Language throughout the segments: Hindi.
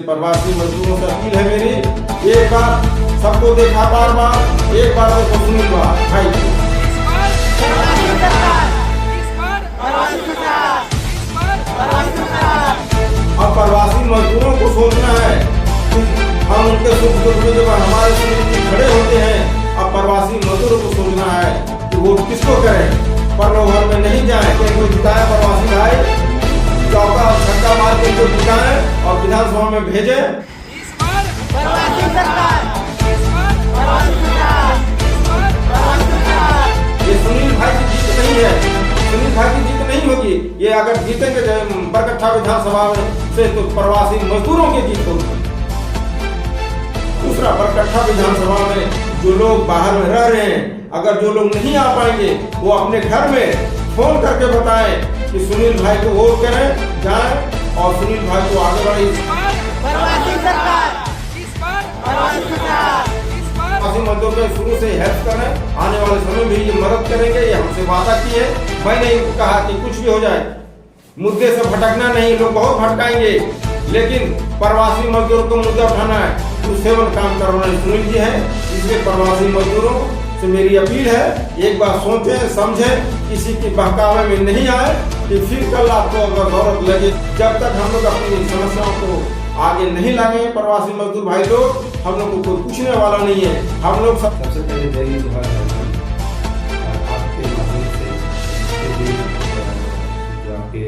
प्रवासी मजदूरों से अपील है मेरी, एक बार सबको देखा बार बार, एक बार देखो सुनील भाई। अब प्रवासी मजदूरों को सोचना है कि हम उनके सुख दुख में जब हमारे सुनील जी खड़े होते हैं, अब प्रवासी मजदूरों को सोचना है कि वोट किसको करें। परलोक घर में नहीं जाए, इनको जिताए प्रवासी भाई, चौका और छक्का मार के इनको जिताए और विधानसभा में भेजे। ये सुनील भाई की जीत नहीं है, सुनील भाई की जीत नहीं होगी। ये अगर जीतेंगे बरकट्ठा विधानसभा में से तो प्रवासी मजदूरों की जीत होगी। दूसरा, बरकट्ठा विधानसभा में जो लोग बाहर में रह रहे हैं, अगर जो लोग नहीं आ पाएंगे वो अपने घर में फोन करके बताएं कि सुनील भाई को वोट करें, जाएं और सुनील भाई को आगे बढ़े। प्रवासी मजदूर में शुरू से हेल्प करें, आने वाले समय में ये मदद करेंगे, ये हमसे वादा की है। मैंने इनको कहा कि कुछ भी हो जाए मुद्दे से भटकना नहीं, लोग बहुत भटकाएंगे, लेकिन प्रवासी मजदूर को मुद्दा उठाना है, उस सेवन काम करना सुनील जी है। इसलिए प्रवासी मजदूरों से मेरी अपील है, एक बार सोचें समझें, किसी की बहकावे में नहीं आए कि फिर कल आपको अगर जरूरत लगे। जब तक हम लोग अपनी समस्याओं को आगे नहीं लाएंगे प्रवासी मजदूर भाई लोग, हम लोग को कोई पूछने वाला नहीं है। हम लोग सबसे पहले जय हिंद आपके माध्यम से जो आपके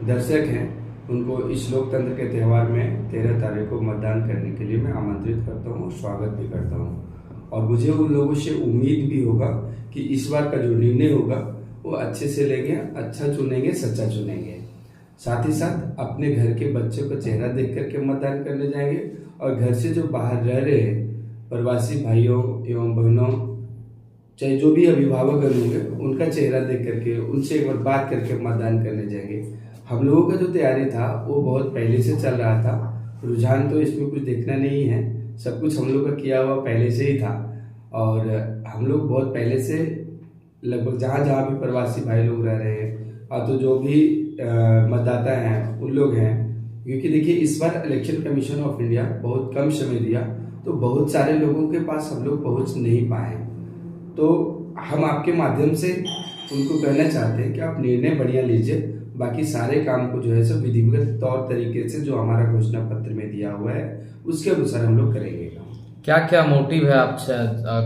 दर्शक हैं उनको इस लोकतंत्र के त्यौहार में 13 तारीख को मतदान करने के लिए मैं आमंत्रित करता हूँ, स्वागत भी करता हूँ। और मुझे उन लोगों से उम्मीद भी होगा कि इस बार का जो निर्णय होगा वो अच्छे से लेंगे, अच्छा चुनेंगे, सच्चा चुनेंगे। साथ ही साथ अपने घर के बच्चों का चेहरा देख करके मतदान करने जाएंगे और घर से जो बाहर रह रहे हैं प्रवासी भाइयों एवं बहनों, चाहे जो भी अभिभावक होंगे, उनका चेहरा देख करके उनसे एक बार बात करके मतदान करने जाएंगे। हम लोगों का जो तैयारी था वो बहुत पहले से चल रहा था, रुझान तो इसमें कुछ देखना नहीं है, सब कुछ हम लोग का किया हुआ पहले से ही था। और हम लोग बहुत पहले से लगभग जहाँ जहाँ भी प्रवासी भाई लोग रह रहे हैं और तो जो भी मतदाता हैं उन लोग हैं, क्योंकि देखिए इस बार इलेक्शन कमीशन ऑफ इंडिया बहुत कम समय दिया, तो बहुत सारे लोगों के पास हम लोग पहुँच नहीं पाए। तो हम आपके माध्यम से उनको कहना चाहते हैं कि आप निर्णय बढ़िया लीजिए, बाकी सारे काम को जो है सब विधिवत तौर तरीके से जो हमारा घोषणा पत्र में दिया हुआ है उसके अनुसार हम लोग करेंगे। क्या क्या मोटिव है, आप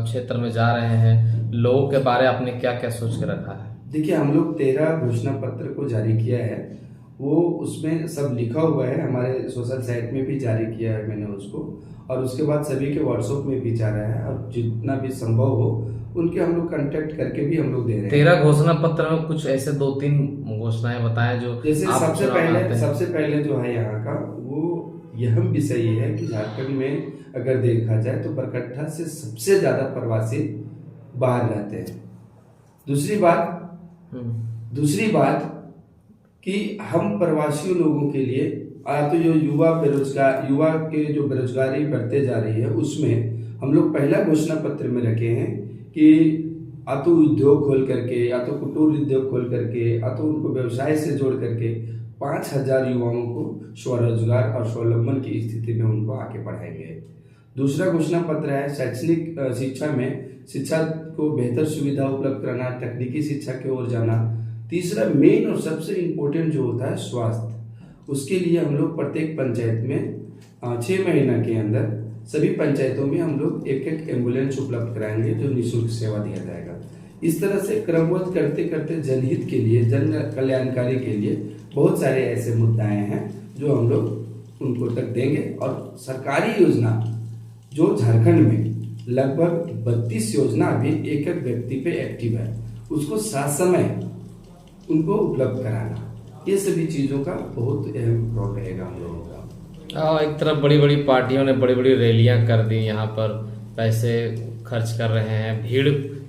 क्षेत्र में जा रहे हैं, लोगों के बारे में आपने क्या क्या सोच के रखा है? देखिए हम लोग 13 घोषणा पत्र को जारी किया है, वो उसमें सब लिखा हुआ है, हमारे सोशल साइट में भी जारी किया है मैंने उसको, और उसके बाद सभी के व्हाट्सएप में भी जा रहा है और जितना भी संभव हो उनके हम लोग कांटेक्ट करके भी हम लोग दे रहे हैं। 13 घोषणा पत्र में कुछ ऐसे 2-3 घोषणाएं बताएं जो जैसे सबसे पहले जो है यहाँ का वो यह विषय ये है कि झारखंड में अगर देखा जाए तो बरकट्ठा से सबसे ज्यादा प्रवासी बाहर रहते हैं। दूसरी बात कि हम प्रवासियों लोगों के लिए तो जो युवा के जो बेरोजगारी बढ़ते जा रही है उसमें हम लोग पहला घोषणा पत्र में रखे हैं कि या तो उद्योग खोल करके, या तो कुटीर उद्योग खोल करके, या तो उनको व्यवसाय से जोड़ करके 5000 युवाओं को स्वरोजगार और स्वावलंबन की स्थिति में उनको आगे बढ़ाएंगे। दूसरा घोषणा पत्र है शैक्षणिक शिक्षा में शिक्षा को बेहतर सुविधा उपलब्ध कराना, तकनीकी शिक्षा की ओर जाना। तीसरा मेन और सबसे इम्पोर्टेंट जो होता है स्वास्थ्य, उसके लिए हम लोग प्रत्येक पंचायत में 6 महीना के अंदर सभी पंचायतों में हम लोग एक एम्बुलेंस उपलब्ध कराएंगे जो निःशुल्क सेवा दिया जाएगा। इस तरह से क्रमबद्ध करते करते जनहित के लिए, जन कल्याणकारी के लिए बहुत सारे ऐसे मुद्दाएं हैं जो हम लोग उनको तक देंगे। और सरकारी योजना जो झारखंड में लगभग 32 योजना अभी एक व्यक्ति पे एक्टिव है, उसको साथ समय उनको उपलब्ध कराना, ये सभी चीजों का बहुत अहम रोल रहेगा हम लोगों का। एक तरफ बड़ी बड़ी पार्टियों ने बड़ी बड़ी रैलियां कर दी, यहाँ पर पैसे खर्च कर रहे हैं, भीड़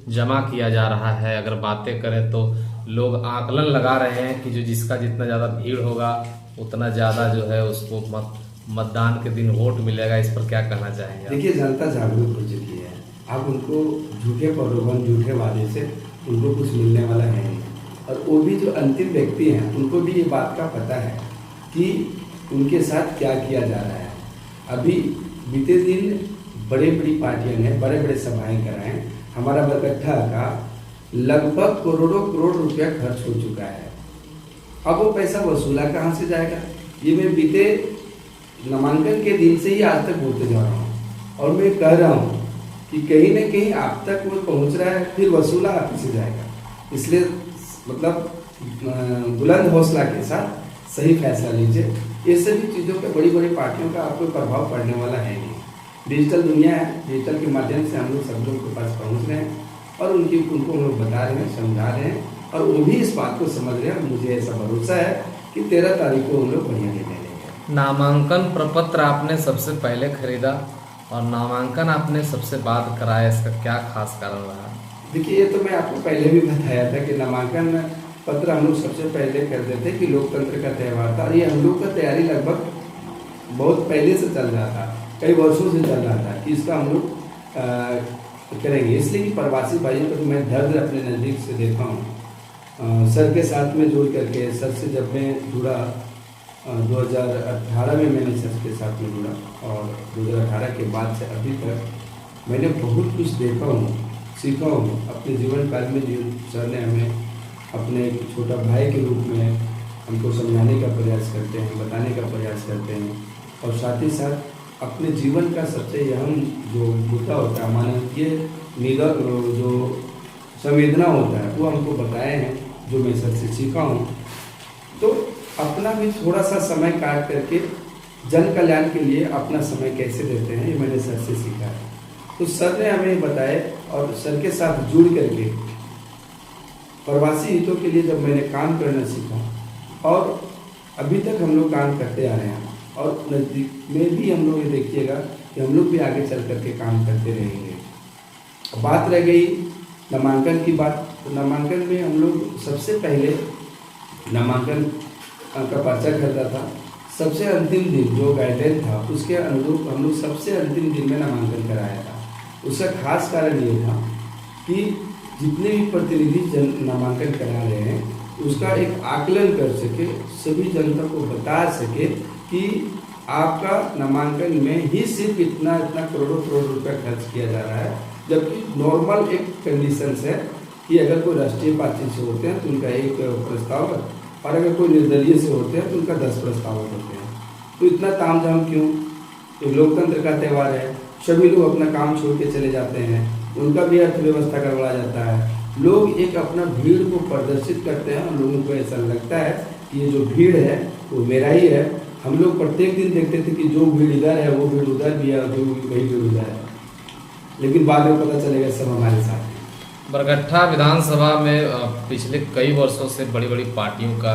जमा किया जा रहा है। अगर बातें करें तो लोग आकलन लगा रहे हैं कि जो जिसका जितना ज़्यादा भीड़ होगा उतना ज़्यादा जो है उसको मतदान के दिन वोट मिलेगा। इस पर क्या कहना चाहेंगे? देखिए जनता जागरूक हो चुकी है, अब उनको झूठे प्रलोभन, झूठे वादे से उनको कुछ मिलने वाला है नहीं। और वो भी जो अंतिम व्यक्ति हैं उनको भी ये बात का पता है कि उनके साथ क्या किया जा रहा है। अभी बीते दिन बड़ी बड़ी पार्टियों ने बड़े बड़े सभाएं कराएं, हमारा बरकट्ठा का लगभग करोड़ों करोड़ रुपया खर्च हो चुका है। अब वो पैसा वसूला कहाँ से जाएगा? ये मैं बीते नामांकन के दिन से ही आज तक बोलते जा रहा हूँ और मैं कह रहा हूँ कि कहीं न कहीं आप तक वो पहुँच रहा है, फिर वसूला आप से जाएगा। इसलिए मतलब बुलंद हौसला के साथ सही फैसला लीजिए। ये सभी चीज़ों पे बड़ी बड़ी पार्टियों का आपको प्रभाव पड़ने वाला है नहीं। डिजिटल दुनिया है, डिजिटल के माध्यम से हम लोग सब लोग के पास पहुँच रहे हैं और उनको हम लोग बता रहे हैं, समझा रहे हैं और वो भी इस बात को समझ रहे हैं। मुझे ऐसा भरोसा है कि 13 तारीख को हम लोग बढ़िया निर्णय लेंगे। नामांकन प्रपत्र आपने सबसे पहले खरीदा और नामांकन आपने सबसे बाद कराया, इसका क्या खास कारण रहा? देखिए, ये तो मैं आपको पहले भी बताया था कि नामांकन पत्र हम लोग सबसे पहले करते थे कि लोकतंत्र का त्यौहार था। ये हम लोग का तैयारी लगभग बहुत पहले से चल रहा था, कई वर्षों से चल रहा था कि इसका हम लोग करेंगे। इसलिए कि प्रवासी भाइयों का तो मैं दर्द अपने नज़दीक से देखा हूँ। सर के साथ में जुड़ करके, सर से जब मैं जुड़ा 2018 में मैंने सर के साथ में जुड़ा और 2018 के बाद से अभी तक मैंने बहुत कुछ देखा हूँ, सीखा हूँ अपने जीवन काल में। जो सर ने हमें अपने एक छोटा भाई के रूप में हमको समझाने का प्रयास करते हैं, बताने का प्रयास करते हैं और साथ ही साथ अपने जीवन का सबसे अहम जो मुद्दा होता है, मानवीय निगम जो संवेदना होता है, वो हमको बताए हैं, जो मैं सर से सीखा हूँ। तो अपना भी थोड़ा सा समय काट करके जन कल्याण के लिए अपना समय कैसे देते हैं, ये मैंने सर से सीखा है। तो सर ने हमें बताया और सर के साथ जुड़ करके प्रवासी हितों के लिए जब मैंने काम करना सीखा और अभी तक हम लोग काम करते आ रहे हैं और नज़दीक में भी हम लोग ये देखिएगा कि हम लोग भी आगे चल करके काम करते रहेंगे। बात रह गई नामांकन की बात। तो नामांकन में हम लोग सबसे पहले नामांकन का पर्चा खरीदा था। सबसे अंतिम दिन जो गाइडलाइन था उसके अनुरूप हम लोग सबसे अंतिम दिन में नामांकन कराया था। उसका खास कारण ये था कि जितने भी प्रतिनिधि नामांकन करा रहे हैं उसका एक आकलन कर सके, सभी जनता को बता सके कि आपका नामांकन में ही सिर्फ इतना करोड़ों करोड़ रुपया खर्च किया जा रहा है, जबकि नॉर्मल एक कंडीशन है कि अगर कोई राष्ट्रीय पार्टी से होते हैं तो उनका एक प्रस्ताव और अगर कोई निर्दलीय से होते हैं तो उनका 10 प्रस्ताव होते हैं। तो इतना तामझाम क्यों? तो लोकतंत्र का त्यौहार है, सभी लोग अपना काम छोड़ के चले जाते हैं, उनका भी अर्थव्यवस्था गड़बड़ा जाता है। लोग एक अपना भीड़ को प्रदर्शित करते हैं और लोगों को ऐसा लगता है कि ये जो भीड़ है वो मेरा ही है। हम लोग प्रत्येक दिन देखते थे कि जो भीड़ इधर है वो भीड़ उधर भी है और जो वही भीड़ उधर है, लेकिन बाद में पता चलेगा सब हमारे साथ है। बरकट्ठा विधानसभा में पिछले कई वर्षों से बड़ी बड़ी पार्टियों का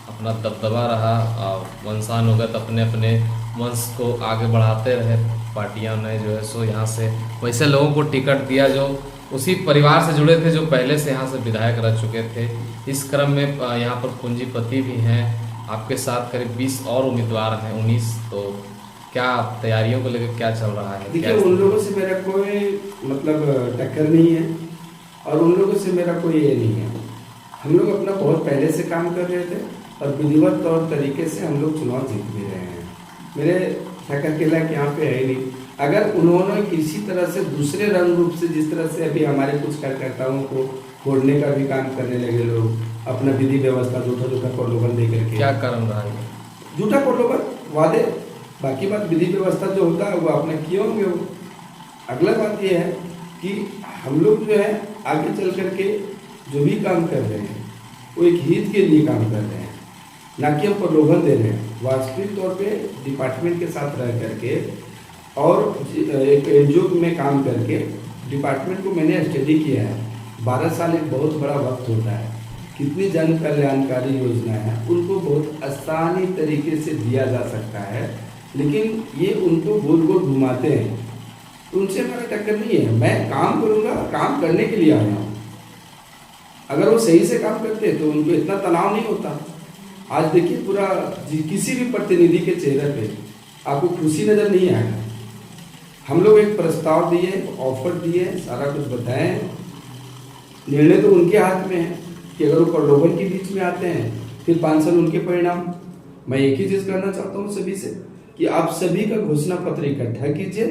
अपना दबदबा रहा। वंशानुगत अपने अपने वंश को आगे बढ़ाते रहे पार्टियां ने जो है सो यहाँ से वैसे लोगों को टिकट दिया जो उसी परिवार से जुड़े थे, जो पहले से यहाँ से विधायक रह चुके थे। इस क्रम में यहाँ पर पूंजीपति भी हैं, आपके साथ करीब 20 और उम्मीदवार हैं, 19। तो क्या तैयारियों को लेकर क्या चल रहा है? देखिए, उन लोगों से मेरा कोई मतलब टक्कर नहीं है और उन लोगों से मेरा कोई ये नहीं है। हम लोग अपना बहुत पहले से काम कर रहे थे और विधिवत तौर तरीके से हम लोग चुनाव जीत भी रहे हैं। मेरे टक्कर के लायक यहाँ पे है ही नहीं। अगर उन्होंने किसी तरह से दूसरे रंग रूप से, जिस तरह से अभी हमारे कुछ कार्यकर्ताओं को छोड़ने का भी काम करने लगे लोग, अपना विधि व्यवस्था झूठा प्रलोभन दे करके। क्या कारण रहा है? झूठा प्रलोभन, वादे, बाकी बात विधि व्यवस्था जो होता है वो आपने किए होंगे। वो अगला बात ये है कि हम लोग जो है आगे चल करके जो भी काम कर रहे हैं वो एक हित के लिए काम कर रहे हैं, ना कि हम प्रलोभन दे रहे हैं। वास्तविक तौर पे डिपार्टमेंट के साथ रह करके और एक एनजीओ में काम करके डिपार्टमेंट को मैंने स्टडी किया है। 12 साल एक बहुत बड़ा वक्त होता है। कितनी जन कल्याणकारी योजना है उनको बहुत आसानी तरीके से दिया जा सकता है, लेकिन ये उनको गोल गोल घुमाते हैं। उनसे हमारा टक्कर नहीं है। मैं काम करूँगा, काम करने के लिए आया हूँ। अगर वो सही से काम करते तो उनको इतना तनाव नहीं होता। आज देखिए, पूरा किसी भी प्रतिनिधि के चेहरे पे आपको खुशी नज़र नहीं आएगा। हम लोग एक प्रस्ताव दिए, ऑफर दिए, सारा कुछ बताएं। निर्णय तो उनके हाथ में है कि अगर वो प्रलोभन के बीच में आते हैं फिर 5 साल उनके परिणाम। मैं एक ही चीज़ करना चाहता हूँ सभी से कि आप सभी का घोषणा पत्र इकट्ठा कीजिए,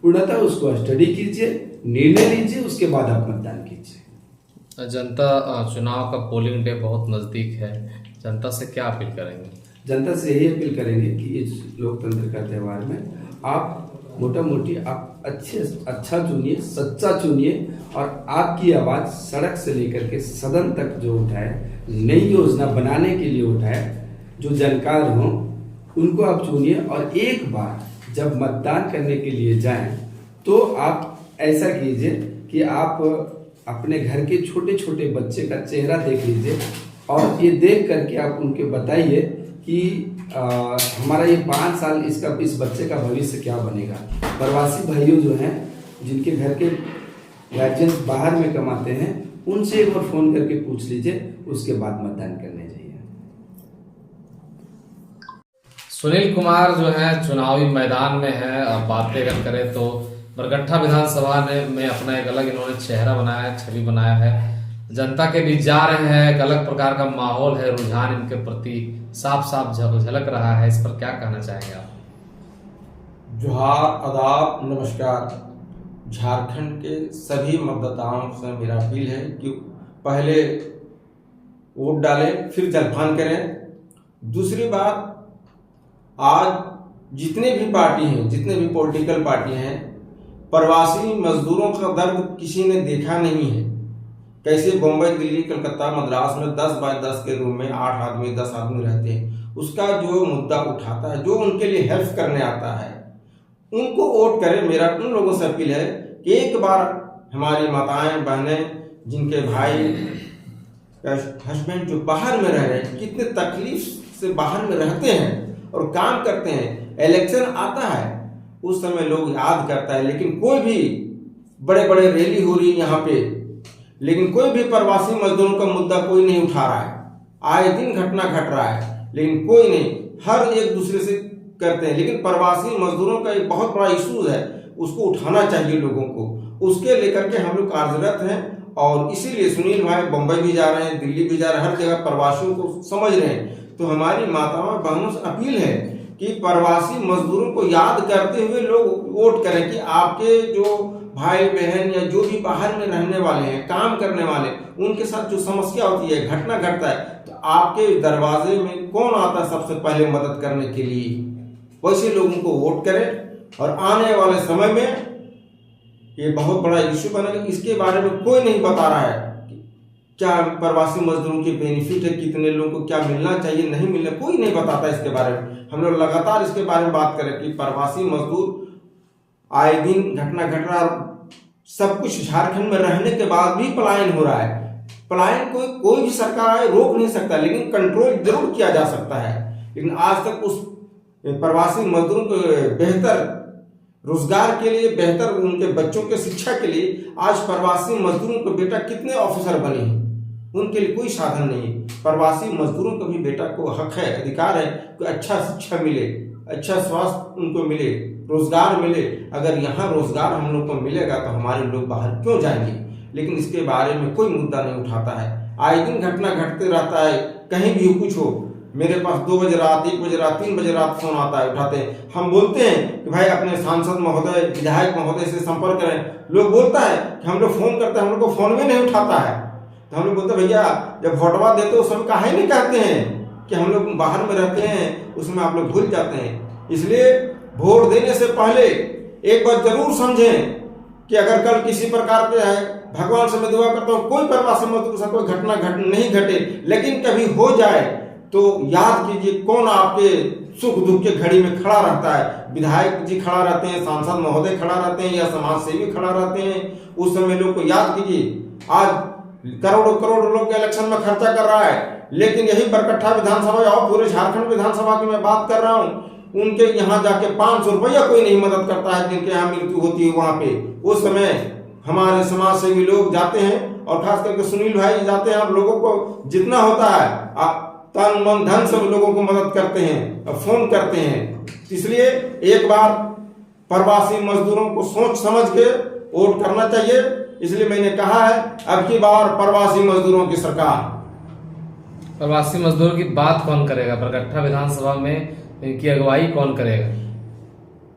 पूर्णतः उसको स्टडी कीजिए, निर्णय लीजिए, उसके बाद आप मतदान कीजिए। जनता चुनाव का पोलिंग डे बहुत नज़दीक है, जनता से क्या अपील करेंगे? जनता से यही अपील करेंगे कि इस लोकतंत्र का त्यौहार में आप मोटा मोटी आप अच्छा चुनिए, सच्चा चुनिए, और आपकी आवाज़ सड़क से लेकर के सदन तक जो उठाए, नई योजना बनाने के लिए उठाए, जो जानकार हों उनको आप चुनिए। और एक बार जब मतदान करने के लिए जाएं तो आप ऐसा कीजिए कि आप अपने घर के छोटे छोटे बच्चे का चेहरा देख लीजिए और ये देख करके आप उनके बताइए कि हमारा ये 5 साल इस बच्चे का भविष्य क्या बनेगा। प्रवासी भाइयों जो हैं, जिनके घर के गार्जियन बाहर में कमाते हैं, उनसे एक बार फोन करके पूछ लीजिए, उसके बाद मतदान करने जाइए। सुनील कुमार जो है चुनावी मैदान में है। अब बातें अगर करें तो बरगट्ठा विधानसभा में अपना एक अलग इन्होंने चेहरा बनाया है, छवि बनाया है। जनता के बीच जा रहे हैं, एक अलग प्रकार का माहौल है, रुझान इनके प्रति साफ साफ झलक रहा है। इस पर क्या कहना चाहेंगे आप? जोहार, आदाब, नमस्कार। झारखंड के सभी मतदाताओं से मेरा अपील है कि पहले वोट डालें, फिर जलपान करें। दूसरी बात, आज जितने भी पार्टी हैं, जितने भी पॉलिटिकल पार्टी हैं, प्रवासी मजदूरों का दर्द किसी ने देखा नहीं है। कैसे बम्बई, दिल्ली, कलकत्ता, मद्रास में 10 बाय 10 के रूम में 8 आदमी 10 आदमी रहते हैं। उसका जो मुद्दा उठाता है, जो उनके लिए हेल्प करने आता है, उनको वोट करें। मेरा उन लोगों से अपील है कि एक बार हमारी माताएं बहनें, जिनके भाई हस्बैंड जो बाहर में रह रहे हैं, कितने तकलीफ से बाहर में रहते हैं और काम करते हैं, इलेक्शन आता है उस समय लोग याद करता है, लेकिन कोई भी बड़े बड़े रैली हो रही है यहाँ पे, लेकिन कोई भी प्रवासी मजदूरों का मुद्दा कोई नहीं उठा रहा है। आए दिन घटना घट रहा है, लेकिन कोई नहीं, हर एक दूसरे से करते हैं। लेकिन प्रवासी मजदूरों का एक बहुत बड़ा इशू है, उसको उठाना चाहिए लोगों को। उसके लेकर के हम लोग कार्यरत हैं और इसीलिए सुनील भाई बम्बई भी जा रहे हैं, दिल्ली भी जा रहे हैं, हर जगह प्रवासियों को समझ रहे हैं। तो हमारी माताओं बहनों से अपील है कि प्रवासी मजदूरों को याद करते हुए लोग वोट करें कि आपके जो भाई बहन या जो भी बाहर में रहने वाले हैं, काम करने वाले, उनके साथ जो समस्या होती है, घटना घटता है, तो आपके दरवाजे में कौन आता है सबसे पहले मदद करने के लिए? वैसे लोगों को वोट करें। और आने वाले समय में ये बहुत बड़ा इश्यू बनेगा। इसके बारे में कोई नहीं बता रहा है क्या प्रवासी मजदूरों के बेनिफिट है, कितने लोगों को क्या मिलना चाहिए, नहीं मिलना, कोई नहीं बताता इसके बारे में। हम लोग लगातार इसके बारे में बात करें कि प्रवासी मजदूर आए दिन घटना घट रहा है। सब कुछ झारखंड में रहने के बाद भी पलायन हो रहा है। पलायन कोई भी सरकार आए रोक नहीं सकता, लेकिन कंट्रोल जरूर किया जा सकता है। लेकिन आज तक उस प्रवासी मजदूरों को बेहतर रोजगार के लिए, बेहतर उनके बच्चों के शिक्षा के लिए आज प्रवासी मजदूरों को बेटा कितने ऑफिसर बने हैं, उनके लिए कोई साधन नहीं। प्रवासी मजदूरों का भी बेटा को हक है, अधिकार है कि अच्छा शिक्षा मिले, अच्छा स्वास्थ्य उनको मिले, रोजगार मिले। अगर यहाँ रोजगार हम लोग को मिलेगा तो हमारे लोग बाहर क्यों जाएंगे? लेकिन इसके बारे में कोई मुद्दा नहीं उठाता है। आए दिन घटना घटते रहता है, कहीं भी कुछ हो। मेरे पास 2 बजे रात, 1 बजे रात, 3 बजे रात फोन आता है, उठाते हैं। हम बोलते हैं कि भाई अपने सांसद महोदय, विधायक महोदय से संपर्क करें। लोग बोलता है कि हम लोग फोन करते हैं, हम लोग को फोन में नहीं उठाता है। तो हम लोग बोलते भैया जब वोटवा देते हो उस समय काहे नहीं कहते हैं कि हम लोग बाहर में रहते हैं, उसमें आप लोग भूल जाते हैं। इसलिए वोट देने से पहले एक बात जरूर समझें कि अगर कल किसी प्रकार के है, भगवान से मैं दुआ करता हूँ कोई प्रवासी मजदूर के साथ कोई घटना नहीं घटे, लेकिन कभी हो जाए तो याद कीजिए कौन आपके सुख दुख के घड़ी में खड़ा रहता है। विधायक जी खड़ा रहते हैं, सांसद महोदय खड़ा रहते हैं, या समाज सेवी खड़ा रहते हैं। उस समय लोग को याद कीजिए। आज करोड़ों करोड़ लोग इलेक्शन में खर्चा कर रहा है, लेकिन यही बरकट्ठा विधानसभा और पूरे झारखंड विधानसभा की मैं बात कर रहा हूँ, उनके यहाँ जाके 500 रुपया कोई नहीं मदद करता है। जिनके यहाँ मृत्यु होती है वहां पे उस समय हमारे समाज सेवी लोग जाते हैं, और खास करके सुनील भाई जाते हैं। आप लोगों को जितना होता है तन मन धन से लोगों को मदद करते हैं, फोन करते हैं। इसलिए एक बार प्रवासी मजदूरों को सोच समझ के वोट करना चाहिए। इसलिए मैंने कहा है अब की बार प्रवासी मजदूरों की सरकार। प्रवासी मजदूरों की बात कौन करेगा? बरगट्ठा विधानसभा में इनकी अगुवाई कौन करेगा?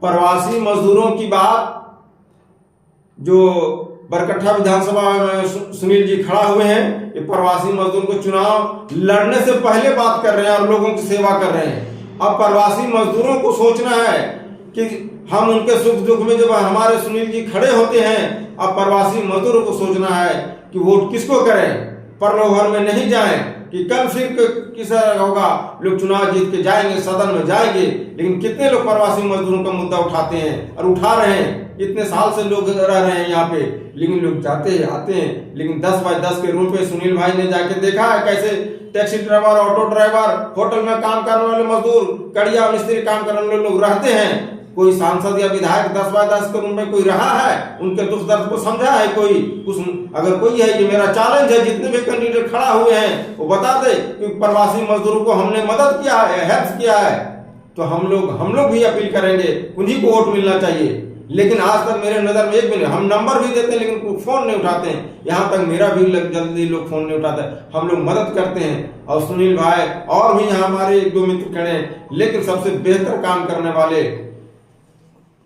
प्रवासी मजदूरों की बात जो बरकट्ठा विधानसभा में सुनील जी खड़ा हुए हैं, ये प्रवासी मजदूर को चुनाव लड़ने से पहले बात कर रहे हैं और लोगों की सेवा कर रहे हैं। अब प्रवासी मजदूरों को सोचना है कि हम उनके सुख दुख में जब हमारे सुनील जी खड़े होते हैं, अब प्रवासी मजदूरों को सोचना है कि वोट किसको करें, प्रलोभन में नहीं जाएं कि कल फिर किस होगा, लोग चुनाव जीत के जाएंगे, सदन में जाएंगे, लेकिन कितने लोग प्रवासी मजदूरों का मुद्दा उठाते हैं और उठा रहे हैं। इतने साल से लोग रह रहे हैं यहाँ पे, लेकिन लोग जाते हैं आते हैं, लेकिन 10 बाय 10 के रूम पे सुनील भाई ने जाके देखा है कैसे taxi driver, auto driver, hotel में काम करने वाले मजदूर, कड़िया मिस्त्री काम करने वाले लोग रहते हैं। कोई सांसद या विधायक 10 बाय 10 के रूम में कोई रहा है, उनके दुख दर्द को समझा है कोई? अगर कोई है, ये मेरा चैलेंज है, जितने भी कैंडिडेट खड़ा हुए हैं वो बता दे कि प्रवासी मजदूरों को हमने मदद किया है, हेल्प किया है, तो हम लोग भी अपील करेंगे, उन्हीं को वोट मिलना चाहिए। लेकिन आज तक मेरे नजर में एक भी नहीं, हम नंबर भी देते हैं लेकिन फोन नहीं उठाते हैं। यहाँ तक मेरा भी जल्दी लोग फोन नहीं उठाते, हम लोग मदद करते हैं। और सुनील भाई और भी यहाँ हमारे 1-2 मित्र खड़े हैं, लेकिन सबसे बेहतर काम करने वाले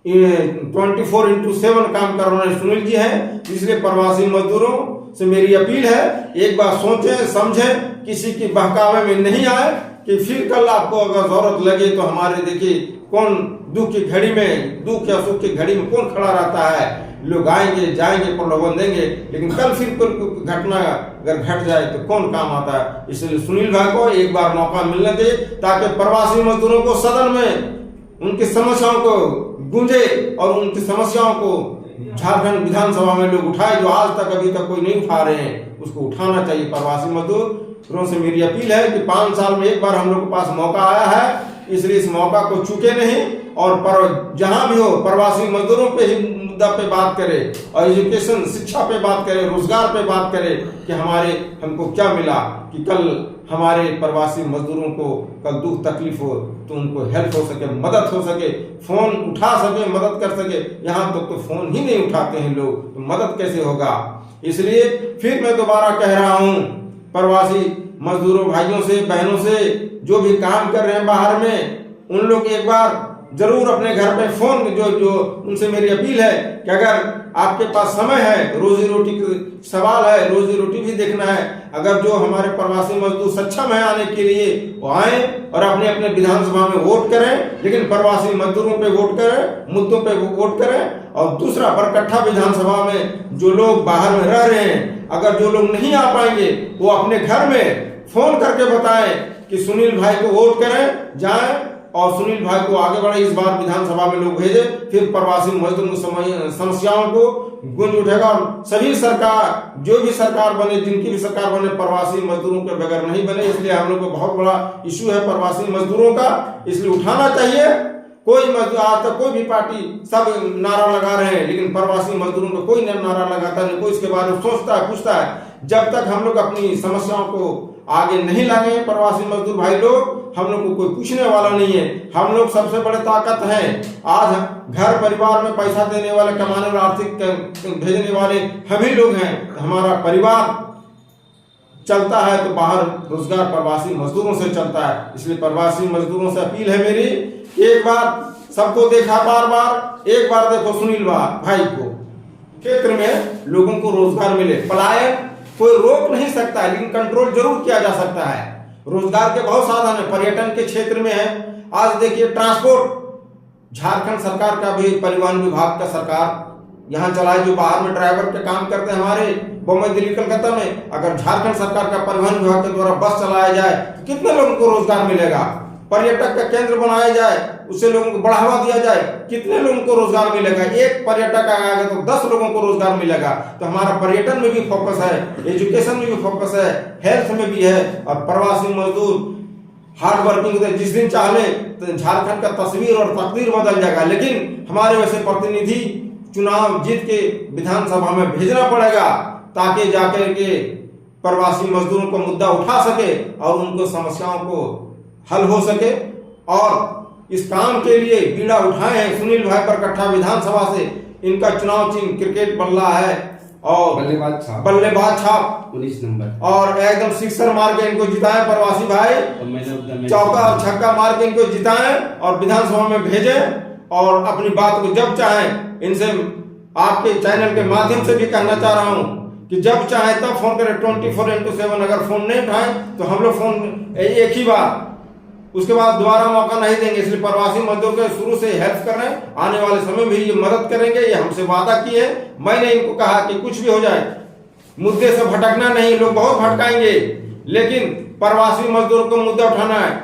24/7 काम करने वाले सुनील जी हैं। इसलिए प्रवासी मजदूरों से मेरी अपील है, एक बार सोचें समझें, किसी की बहकावे में नहीं आए कि फिर कल आपको अगर जरूरत लगे तो हमारे देखिए कौन दुख की घड़ी में, दुख या सुख की घड़ी में कौन खड़ा रहता है। लोग आएंगे जाएंगे, प्रलोभन देंगे, लेकिन कल फिर कोई घटना अगर घट जाए तो कौन काम आता है। इसलिए सुनील भाई को एक बार मौका मिलना चाहिए ताकि प्रवासी मजदूरों को सदन में उनकी समस्याओं को गूंजे और उनकी समस्याओं को झारखंड विधानसभा में लोग उठाए, जो आज तक अभी तक कोई नहीं उठा रहे हैं, उसको उठाना चाहिए। प्रवासी मजदूरों से मेरी अपील है कि 5 साल में एक बार हम लोग के पास मौका आया है, इसलिए इस मौका को चूके नहीं और जहां भी हो प्रवासी मजदूरों पे ही मुद्दा पे बात करे और एजुकेशन, शिक्षा पे बात करे, रोजगार पे बात करे कि हमको क्या मिला, कि कल हमारे प्रवासी मजदूरों को कल दुख तकलीफ हो तो उनको हेल्प हो सके, मदद हो सके, फोन उठा सके, मदद कर सके। यहाँ तक तो फोन ही नहीं उठाते हैं लोग, तो मदद कैसे होगा। इसलिए फिर मैं दोबारा कह रहा हूँ, प्रवासी मजदूरों भाइयों से, बहनों से, जो भी काम कर रहे हैं बाहर में, उन लोग एक बार जरूर अपने घर पे फोन जो उनसे मेरी अपील है कि अगर आपके पास समय है, रोजी रोटी की सवाल है, रोजी रोटी भी देखना है, अगर जो हमारे प्रवासी मजदूर सक्षम है आने के लिए, वो आए और अपने अपने विधानसभा में वोट करें, लेकिन प्रवासी मजदूरों पे वोट करें, मुद्दों पे वोट करें। और दूसरा, बरकट्ठा विधानसभा में जो लोग बाहर में रह रहे हैं, अगर जो लोग नहीं आ पाएंगे वो अपने घर में फोन करके बताएं कि सुनील भाई को वोट करें, जाएं और सुनील भाई को आगे बढ़े। इस बार विधानसभा में लोग भेजे, फिर प्रवासी मजदूर समस्याओं को गूंज उठेगा और सभी सरकार, जो भी सरकार बने, जिनकी भी सरकार बने, प्रवासी मजदूरों के बगैर नहीं बने। इसलिए हम लोग को बहुत बड़ा इशू है प्रवासी मजदूरों का, इसलिए उठाना चाहिए। कोई मजदूर, आज तक कोई भी पार्टी सब नारा लगा रहे हैं, लेकिन प्रवासी मजदूरों को कोई नारा लगाता नहीं, कोई इसके बारे में सोचता है, पूछता है। जब तक हम लोग अपनी समस्याओं को आगे नहीं लाएंगे प्रवासी मजदूर भाई लोग, हम लोग को कोई पूछने वाला नहीं है। हम लोग सबसे बड़े ताकत हैं। आज घर परिवार में पैसा देने वाले, कमाने वाले, आर्थिक भेजने वाले हम ही लोग हैं। हमारा परिवार चलता है तो बाहर रोजगार प्रवासी मजदूरों से चलता है। इसलिए प्रवासी मजदूरों से अपील है मेरी, एक बार सबको देखा, बार बार एक बार देखो सुनील भाई को, क्षेत्र में लोगों को रोजगार मिले। पलायन कोई रोक नहीं सकता है, लेकिन कंट्रोल जरूर किया जा सकता है। रोजगार के बहुत साधन है, पर्यटन के क्षेत्र में है। आज देखिए ट्रांसपोर्ट, झारखंड सरकार का भी, परिवहन विभाग का सरकार यहाँ चलाए, जो बाहर में ड्राइवर के काम करते हैं हमारे बम्बई, दिल्ली, कलकत्ता में। अगर झारखंड सरकार का परिवहन विभाग के द्वारा बस चलाया जाए तो कितने लोगों को रोजगार मिलेगा। पर्यटक का केंद्र बनाया जाए, उससे लोगों को बढ़ावा दिया जाए, कितने लोगों को रोजगार मिलेगा। एक पर्यटक आएगा तो 10 लोगों को रोजगार मिलेगा। तो हमारा पर्यटन में भी फोकस है, एजुकेशन में भी फोकस है, हेल्थ में भी है। और प्रवासी मजदूर हार्ड वर्किंग होते, जिस दिन चाहे तो झारखंड का तस्वीर और तकदीर बदल जाएगा। लेकिन हमारे वैसे प्रतिनिधि चुनाव जीत के विधानसभा में भेजना पड़ेगा, ताकि जाकर के प्रवासी मजदूरों को मुद्दा उठा सके और उनको समस्याओं को हल हो सके। और इस काम के लिए बीड़ा उठाए हैं सुनील भाई बरकट्ठा विधानसभा से। इनका चुनाव चिन्ह क्रिकेट बल्ला है और बल्लेबाज छाप 19 नंबर और एकदम सिक्सर मार के इनको जिताएं प्रवासी भाई, चौका और छक्का मार के इनको जिताएं और विधानसभा में भेजें। और अपनी बात को जब चाहें, इनसे आपके चैनल के माध्यम से भी कहना चाह रहा हूं कि जब चाहे तब फोन करें 24/7। अगर फोन नहीं उठाएं तो हम लोग फोन एक ही बार, उसके बाद दोबारा मौका नहीं देंगे। इसलिए प्रवासी मजदूर के शुरू से हेल्प कर रहे हैं, आने वाले समय में ये मदद करेंगे, ये हमसे वादा किए। मैंने इनको कहा कि कुछ भी हो जाए मुद्दे से भटकना नहीं, लोग बहुत भटकाएंगे, लेकिन प्रवासी मजदूर को मुद्दा उठाना है।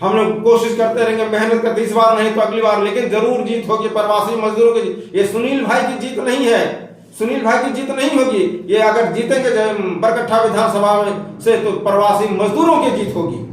हम लोग कोशिश करते रहेंगे, मेहनत करते, इस बार नहीं तो अगली बार, लेकिन जरूर जीत होगी प्रवासी मजदूरों की। ये सुनील भाई की जीत नहीं है, सुनील भाई की जीत नहीं होगी। ये अगर जीतेंगे बरकट्ठा विधानसभा में से तो प्रवासी मजदूरों की जीत होगी।